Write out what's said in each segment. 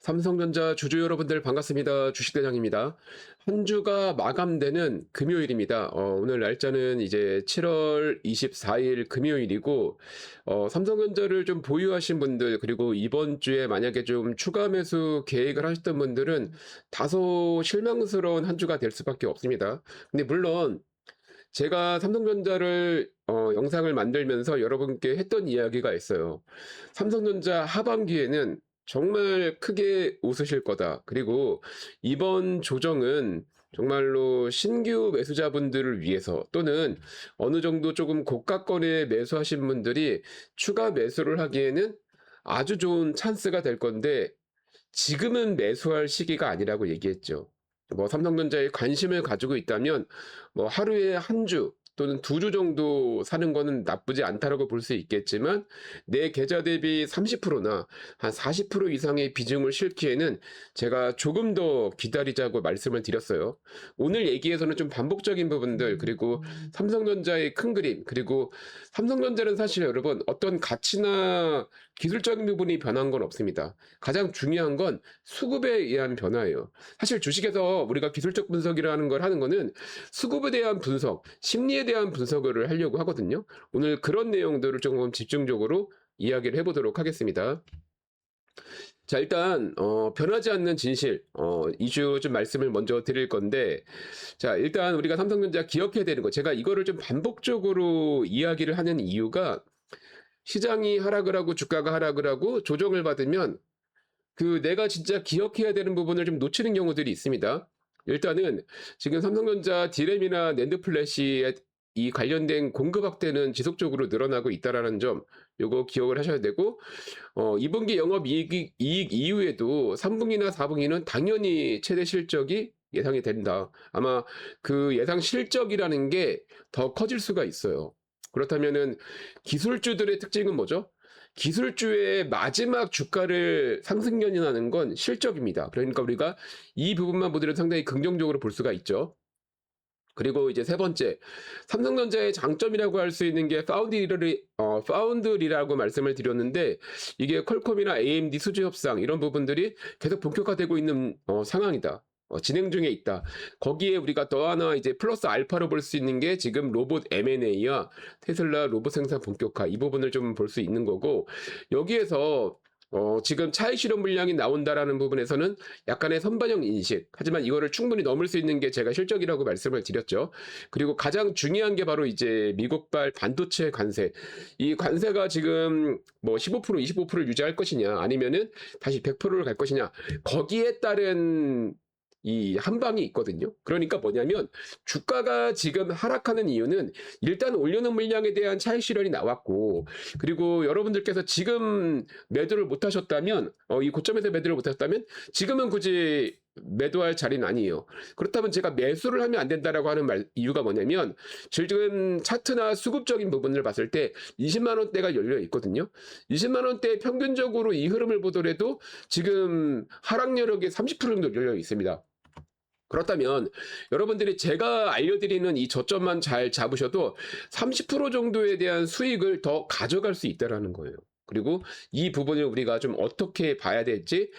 삼성전자 주주 여러분들 반갑습니다. 주식대장입니다. 한 주가 마감되는 금요일입니다. 오늘 날짜는 이제 7월 24일 금요일이고, 삼성전자를 좀 보유하신 분들, 그리고 이번 주에 만약에 좀 추가 매수 계획을 하셨던 분들은 다소 실망스러운 한 주가 될 수밖에 없습니다. 근데 물론, 제가 삼성전자를 영상을 만들면서 여러분께 했던 이야기가 있어요. 삼성전자 하반기에는 정말 크게 웃으실 거다. 그리고 이번 조정은 정말로 신규 매수자분들을 위해서 또는 어느 정도 조금 고가권에 매수하신 분들이 추가 매수를 하기에는 아주 좋은 찬스가 될 건데 지금은 매수할 시기가 아니라고 얘기했죠. 뭐 삼성전자에 관심을 가지고 있다면 뭐 하루에 한 주 또는 두 주 정도 사는 거는 나쁘지 않다라고 볼 수 있겠지만 내 계좌 대비 30%나 한 40% 이상의 비중을 실기에는 제가 조금 더 기다리자고 말씀을 드렸어요. 오늘 얘기에서는 좀 반복적인 부분들 그리고 삼성전자의 큰 그림 그리고 삼성전자는 사실 여러분 어떤 가치나 기술적인 부분이 변한 건 없습니다. 가장 중요한 건 수급에 의한 변화예요. 사실 주식에서 우리가 기술적 분석이라는 걸 하는 거는 수급에 대한 분석, 심리에 대한 분석을 하려고 하거든요. 오늘 그런 내용들을 조금 집중적으로 이야기를 해보도록 하겠습니다. 자, 일단 변하지 않는 진실 이슈 좀 말씀을 먼저 드릴 건데, 자, 일단 우리가 삼성전자 기억해야 되는 거, 제가 이거를 좀 반복적으로 이야기를 하는 이유가 시장이 하락을 하고 주가가 하락을 하고 조정을 받으면 그 내가 진짜 기억해야 되는 부분을 좀 놓치는 경우들이 있습니다. 일단은 지금 삼성전자 디램이나 낸드 플래시에 이 관련된 공급 확대는 지속적으로 늘어나고 있다라는 점, 요거 기억을 하셔야 되고, 2분기 영업 이익 이후에도 3분기나 4분기는 당연히 최대 실적이 예상이 된다. 아마 그 예상 실적이라는 게 더 커질 수가 있어요. 그렇다면은 기술주들의 특징은 뭐죠? 기술주의 마지막 주가를 상승 연인하는 건 실적입니다. 그러니까 우리가 이 부분만 보더라도 상당히 긍정적으로 볼 수가 있죠. 그리고 이제 세 번째, 삼성전자의 장점이라고 할 수 있는 게 파운드리라고 말씀을 드렸는데, 이게 퀄컴이나 AMD 수주 협상 이런 부분들이 계속 본격화되고 있는 상황이다. 진행 중에 있다. 거기에 우리가 더 하나 이제 플러스 알파로 볼 수 있는 게 지금 로봇 M&A와 테슬라 로봇 생산 본격화 이 부분을 좀 볼 수 있는 거고, 여기에서 지금 차익 실현 물량이 나온다라는 부분에서는 약간의 선반영 인식. 하지만 이거를 충분히 넘을 수 있는 게 제가 실적이라고 말씀을 드렸죠. 그리고 가장 중요한 게 바로 이제 미국발 반도체 관세. 이 관세가 지금 뭐 15%, 25%를 유지할 것이냐, 아니면은 다시 100%를 갈 것이냐. 거기에 따른 이 한방이 있거든요. 그러니까 뭐냐면 주가가 지금 하락하는 이유는 일단 올려놓은 물량에 대한 차익 실현이 나왔고, 그리고 여러분들께서 지금 매도를 못 하셨다면 이 고점에서 매도를 못 하셨다면 지금은 굳이 매도할 자리는 아니에요. 그렇다면 제가 매수를 하면 안 된다라고 하는 이유가 뭐냐면 지금 차트나 수급적인 부분을 봤을 때 20만 원대가 열려 있거든요. 20만 원대 평균적으로 이 흐름을 보더라도 지금 하락 여력이 30% 정도 열려 있습니다. 그렇다면 여러분들이 제가 알려드리는 이 저점만 잘 잡으셔도 30% 정도에 대한 수익을 더 가져갈 수 있다라는 거예요. 그리고 이 부분을 우리가 좀 어떻게 봐야 될지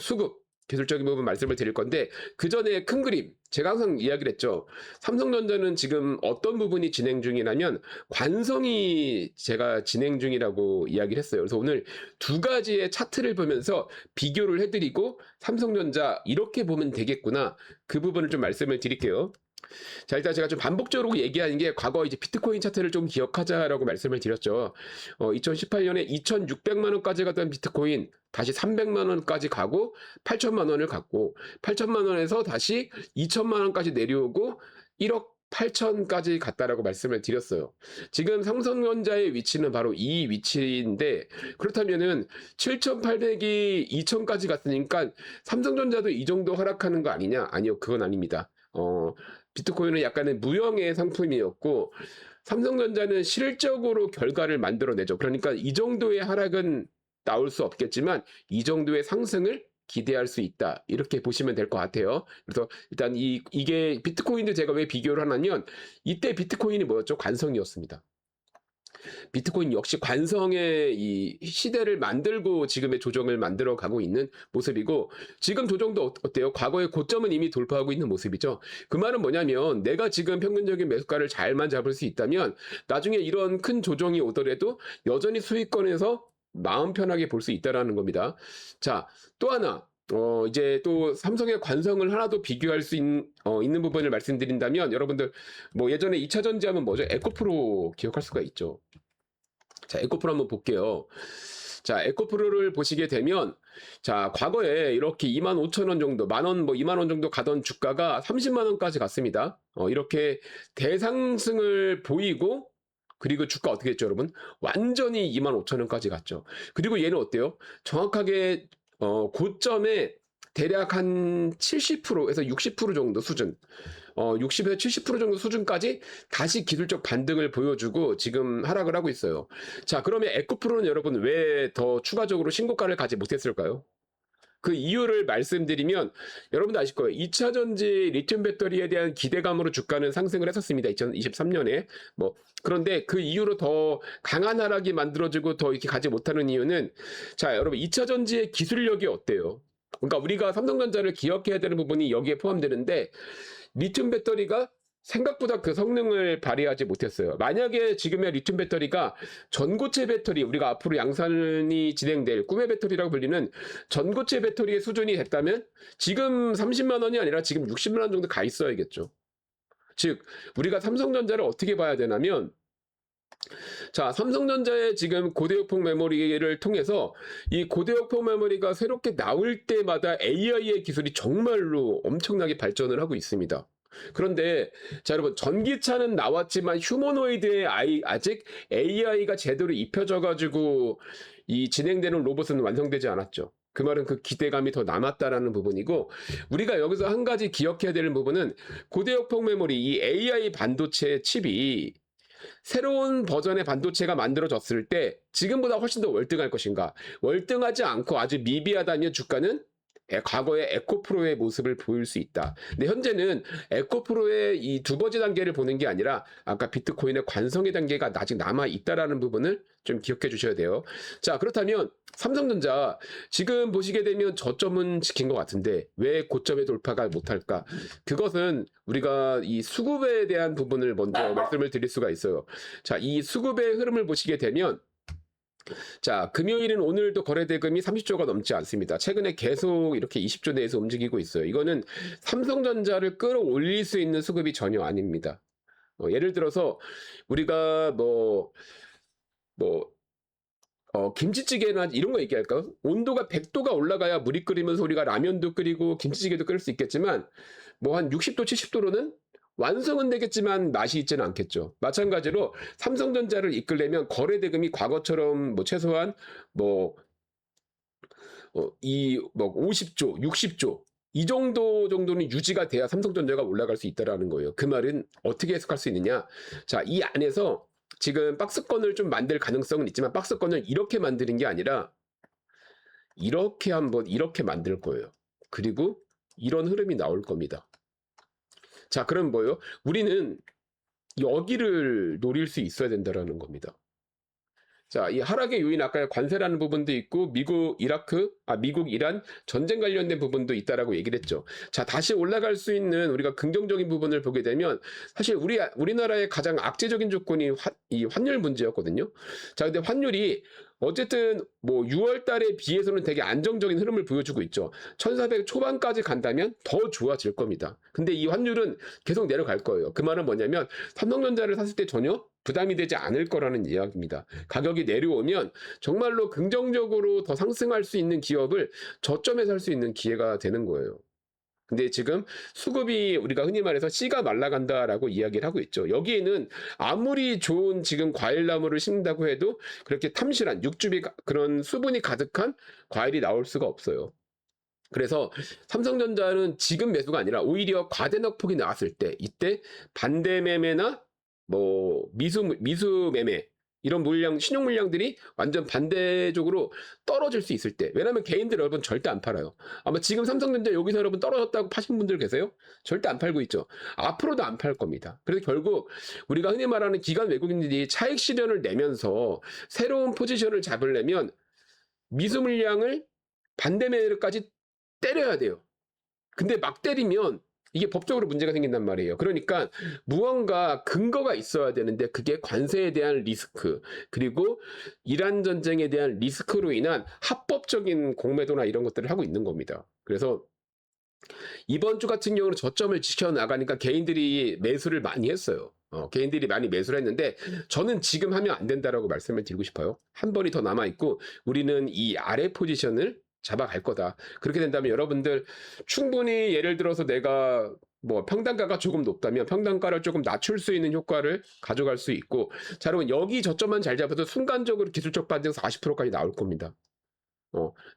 수급 기술적인 부분 말씀을 드릴 건데, 그 전에 큰 그림 제가 항상 이야기를 했죠. 삼성전자는 지금 어떤 부분이 진행 중이냐면 관성이 제가 진행 중이라고 이야기를 했어요. 그래서 오늘 두 가지의 차트를 보면서 비교를 해드리고 삼성전자 이렇게 보면 되겠구나, 그 부분을 좀 말씀을 드릴게요. 자, 일단 제가 좀 반복적으로 얘기하는 게 과거 이제 비트코인 차트를 좀 기억하자라고 말씀을 드렸죠. 2018년에 2,600만 원까지 갔던 비트코인 다시 300만 원까지 가고 8천만 원을 갔고 8천만 원에서 다시 2천만 원까지 내려오고 1억 8천까지 갔다라고 말씀을 드렸어요. 지금 삼성전자의 위치는 바로 이 위치인데, 그렇다면은 7,800이 2천까지 갔으니까 삼성전자도 이 정도 하락하는 거 아니냐? 아니요, 그건 아닙니다. 비트코인은 약간의 무형의 상품이었고 삼성전자는 실적으로 결과를 만들어내죠. 그러니까 이 정도의 하락은 나올 수 없겠지만 이 정도의 상승을 기대할 수 있다, 이렇게 보시면 될 것 같아요. 그래서 일단 이게 비트코인도 제가 왜 비교를 하냐면 이때 비트코인이 뭐였죠? 관성이었습니다. 비트코인 역시 관성의 이 시대를 만들고 지금의 조정을 만들어 가고 있는 모습이고, 지금 조정도 어때요? 과거의 고점은 이미 돌파하고 있는 모습이죠. 그 말은 뭐냐면 내가 지금 평균적인 매수가를 잘만 잡을 수 있다면 나중에 이런 큰 조정이 오더라도 여전히 수익권에서 마음 편하게 볼 수 있다라는 겁니다. 자, 또 하나. 이제 또 삼성의 관성을 하나 더 비교할 수 있는 부분을 말씀드린다면, 여러분들 뭐 예전에 2차 전지하면 뭐죠? 에코프로 기억할 수가 있죠. 자, 에코프로 한번 볼게요. 자, 에코프로를 보시게 되면, 자, 과거에 이렇게 25,000원 정도, 만원, 뭐 2만원 정도 가던 주가가 30만원까지 갔습니다. 이렇게 대상승을 보이고, 그리고 주가 어떻게 했죠, 여러분? 완전히 25,000원까지 갔죠. 그리고 얘는 어때요? 정확하게, 고점에 대략 한 70%에서 60% 정도 수준, 60에서 70% 정도 수준까지 다시 기술적 반등을 보여주고 지금 하락을 하고 있어요. 자, 그러면 에코프로는 여러분 왜 더 추가적으로 신고가를 가지 못했을까요? 그 이유를 말씀드리면 여러분도 아실 거예요. 2차 전지 리튬 배터리에 대한 기대감으로 주가는 상승을 했었습니다. 2023년에. 그런데 그 이후로 더 강한 하락이 만들어지고 더 이렇게 가지 못하는 이유는, 자, 여러분 2차 전지의 기술력이 어때요? 그러니까 우리가 삼성전자를 기억해야 되는 부분이 여기에 포함되는데, 리튬 배터리가 생각보다 그 성능을 발휘하지 못했어요. 만약에 지금의 리튬 배터리가 전고체 배터리, 우리가 앞으로 양산이 진행될 꿈의 배터리라고 불리는 전고체 배터리의 수준이 됐다면 지금 30만 원이 아니라 지금 60만 원 정도 가 있어야겠죠. 즉, 우리가 삼성전자를 어떻게 봐야 되냐면, 자, 삼성전자의 지금 고대역폭 메모리를 통해서 이 고대역폭 메모리가 새롭게 나올 때마다 AI의 기술이 정말로 엄청나게 발전을 하고 있습니다. 그런데 자, 여러분, 전기차는 나왔지만 휴머노이드의 아직 AI가 제대로 입혀져 가지고 이 진행되는 로봇은 완성되지 않았죠. 그 말은 그 기대감이 더 남았다라는 부분이고, 우리가 여기서 한 가지 기억해야 되는 부분은 고대역폭 메모리, 이 AI 반도체 칩이 새로운 버전의 반도체가 만들어졌을 때 지금보다 훨씬 더 월등할 것인가? 월등하지 않고 아주 미비하다면 주가는 과거의 에코프로의 모습을 보일 수 있다. 근데 현재는 에코프로의 이 두 번째 단계를 보는 게 아니라 아까 비트코인의 관성의 단계가 아직 남아 있다라는 부분을 좀 기억해 주셔야 돼요. 자, 그렇다면 삼성전자 지금 보시게 되면 저점은 지킨 것 같은데 왜 고점에 돌파가 못할까? 그것은 우리가 이 수급에 대한 부분을 먼저 말씀을 드릴 수가 있어요. 자, 이 수급의 흐름을 보시게 되면, 자, 금요일은 오늘도 거래대금이 30조가 넘지 않습니다. 최근에 계속 이렇게 20조 내에서 움직이고 있어요. 이거는 삼성전자를 끌어올릴 수 있는 수급이 전혀 아닙니다. 예를 들어서 우리가 김치찌개나 이런 거 얘기할까요? 온도가 100도가 올라가야 물이 끓이면서 우리가 라면도 끓이고 김치찌개도 끓일 수 있겠지만, 한 60도, 70도로는 완성은 되겠지만 맛이 있지는 않겠죠. 마찬가지로 삼성전자를 이끌려면 거래대금이 과거처럼 최소한 50조, 60조 이 정도는 유지가 돼야 삼성전자가 올라갈 수 있다라는 거예요. 그 말은 어떻게 해석할 수 있느냐? 자, 이 안에서 지금 박스권을 좀 만들 가능성은 있지만 박스권을 이렇게 만드는 게 아니라 이렇게 만들 거예요. 그리고 이런 흐름이 나올 겁니다. 자, 그럼 뭐예요? 우리는 여기를 노릴 수 있어야 된다라는 겁니다. 자, 이 하락의 요인 아까 관세라는 부분도 있고 미국 이란 전쟁 관련된 부분도 있다라고 얘기를 했죠. 자, 다시 올라갈 수 있는 우리가 긍정적인 부분을 보게 되면 사실 우리나라의 가장 악재적인 조건이 이 환율 문제였거든요. 자, 근데 환율이 어쨌든 6월 달에 비해서는 되게 안정적인 흐름을 보여주고 있죠. 1400 초반까지 간다면 더 좋아질 겁니다. 근데 이 환율은 계속 내려갈 거예요. 그 말은 뭐냐면 삼성전자를 샀을 때 전혀 부담이 되지 않을 거라는 이야기입니다. 가격이 내려오면 정말로 긍정적으로 더 상승할 수 있는 기업을 저점에 살 수 있는 기회가 되는 거예요. 근데 지금 수급이 우리가 흔히 말해서 씨가 말라간다라고 이야기를 하고 있죠. 여기에는 아무리 좋은 지금 과일나무를 심는다고 해도 그렇게 탐실한 육즙이 그런 수분이 가득한 과일이 나올 수가 없어요. 그래서 삼성전자는 지금 매수가 아니라 오히려 과대낙폭이 나왔을 때, 이때 반대 매매나 미수 매매, 이런 물량, 신용 물량들이 완전 반대쪽으로 떨어질 수 있을 때. 왜냐하면 개인들 여러분 절대 안 팔아요. 아마 지금 삼성전자 여기서 여러분 떨어졌다고 파신 분들 계세요? 절대 안 팔고 있죠. 앞으로도 안 팔 겁니다. 그래서 결국 우리가 흔히 말하는 기관 외국인들이 차익 실현을 내면서 새로운 포지션을 잡으려면 미수 물량을 반대 매매까지 때려야 돼요. 근데 막 때리면 이게 법적으로 문제가 생긴단 말이에요. 그러니까 무언가 근거가 있어야 되는데 그게 관세에 대한 리스크, 그리고 이란 전쟁에 대한 리스크로 인한 합법적인 공매도나 이런 것들을 하고 있는 겁니다. 그래서 이번 주 같은 경우는 저점을 지켜나가니까 개인들이 매수를 많이 했어요. 개인들이 많이 매수를 했는데 저는 지금 하면 안 된다라고 말씀을 드리고 싶어요. 한 번이 더 남아있고 우리는 이 아래 포지션을 잡아갈 거다. 그렇게 된다면 여러분들 충분히 예를 들어서 내가 뭐 평단가가 조금 높다면 평단가를 조금 낮출 수 있는 효과를 가져갈 수 있고, 자, 여러분 여기 저점만 잘 잡아도 순간적으로 기술적 반등 40%까지 나올 겁니다.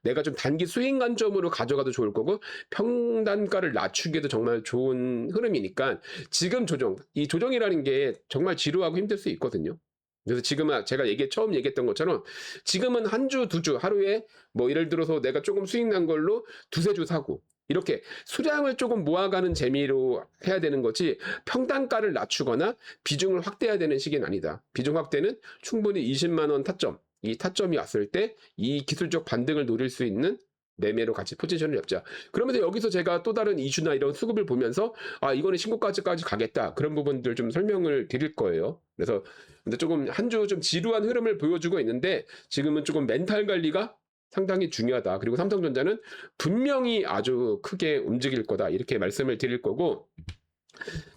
내가 좀 단기 수익 관점으로 가져가도 좋을 거고 평단가를 낮추기에도 정말 좋은 흐름이니까 지금 조정, 이 조정이라는 게 정말 지루하고 힘들 수 있거든요. 그래서 지금은 제가 처음 얘기했던 것처럼 지금은 한 주, 두 주 하루에 뭐 예를 들어서 내가 조금 수익 난 걸로 두세 주 사고 이렇게 수량을 조금 모아가는 재미로 해야 되는 거지 평단가를 낮추거나 비중을 확대해야 되는 시기는 아니다. 비중 확대는 충분히 20만 원 타점, 이 타점이 왔을 때 이 기술적 반등을 노릴 수 있는 매매로 같이 포지션을 잡자. 그러면서 여기서 제가 또 다른 이슈나 이런 수급을 보면서 아, 이거는 신고가까지 가겠다. 그런 부분들 좀 설명을 드릴 거예요. 그래서 근데 조금 한 주 좀 지루한 흐름을 보여주고 있는데 지금은 조금 멘탈 관리가 상당히 중요하다. 그리고 삼성전자는 분명히 아주 크게 움직일 거다. 이렇게 말씀을 드릴 거고,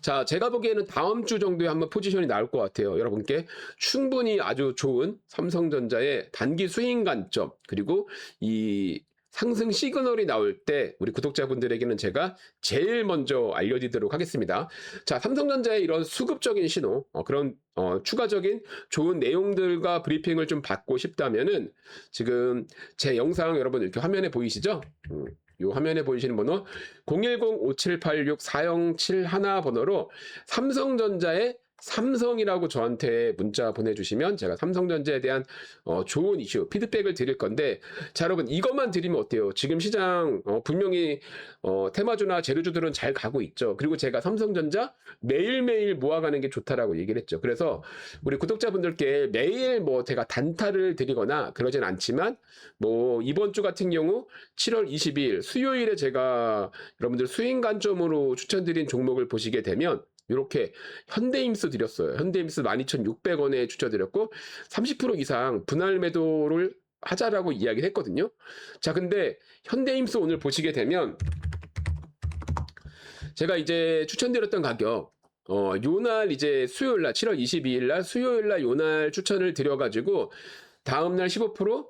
자, 제가 보기에는 다음 주 정도에 한번 포지션이 나올 것 같아요. 여러분께 충분히 아주 좋은 삼성전자의 단기 수익 관점, 그리고 이 상승 시그널이 나올 때 우리 구독자분들에게는 제가 제일 먼저 알려드리도록 하겠습니다. 자, 삼성전자의 이런 수급적인 신호, 그런 추가적인 좋은 내용들과 브리핑을 좀 받고 싶다면은 지금 제 영상 여러분 이렇게 화면에 보이시죠? 이 화면에 보이시는 번호 010-5786-4071 번호로 삼성전자의 삼성이라고 저한테 문자 보내주시면 제가 삼성전자에 대한 좋은 이슈, 피드백을 드릴 건데, 자, 여러분 이것만 드리면 어때요? 지금 시장 분명히 테마주나 재료주들은 잘 가고 있죠. 그리고 제가 삼성전자 매일매일 모아가는 게 좋다라고 얘기를 했죠. 그래서 우리 구독자분들께 매일 뭐 제가 단타를 드리거나 그러진 않지만 뭐 이번 주 같은 경우 7월 20일 수요일에 제가 여러분들 수익 관점으로 추천드린 종목을 보시게 되면 이렇게 현대임스 드렸어요. 현대임스 12,600원에 추천드렸고 30% 이상 분할 매도를 하자라고 이야기를 했거든요. 자, 근데 현대임스 오늘 보시게 되면 제가 이제 추천드렸던 가격 요날 이제 수요일날 7월 22일날 수요일날 요날 추천을 드려가지고 다음날 15%,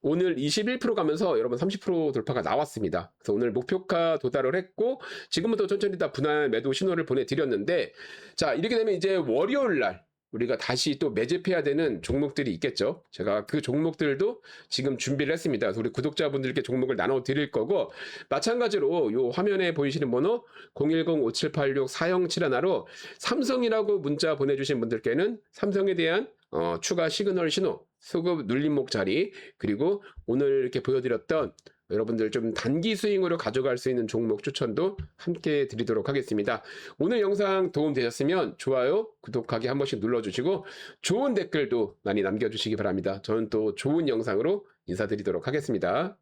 오늘 21% 가면서 여러분 30% 돌파가 나왔습니다. 그래서 오늘 목표가 도달을 했고 지금부터 천천히 다 분할 매도 신호를 보내드렸는데, 자, 이렇게 되면 이제 월요일날 우리가 다시 또 매집해야 되는 종목들이 있겠죠. 제가 그 종목들도 지금 준비를 했습니다. 그래서 우리 구독자분들께 종목을 나눠 드릴 거고, 마찬가지로 요 화면에 보이시는 번호 010-5786-4071로 삼성이라고 문자 보내주신 분들께는 삼성에 대한 추가 시그널 신호, 수급 눌림목 자리, 그리고 오늘 이렇게 보여드렸던 여러분들 좀 단기 스윙으로 가져갈 수 있는 종목 추천도 함께 드리도록 하겠습니다. 오늘 영상 도움 되셨으면 좋아요, 구독하기 한 번씩 눌러주시고 좋은 댓글도 많이 남겨주시기 바랍니다. 저는 또 좋은 영상으로 인사드리도록 하겠습니다.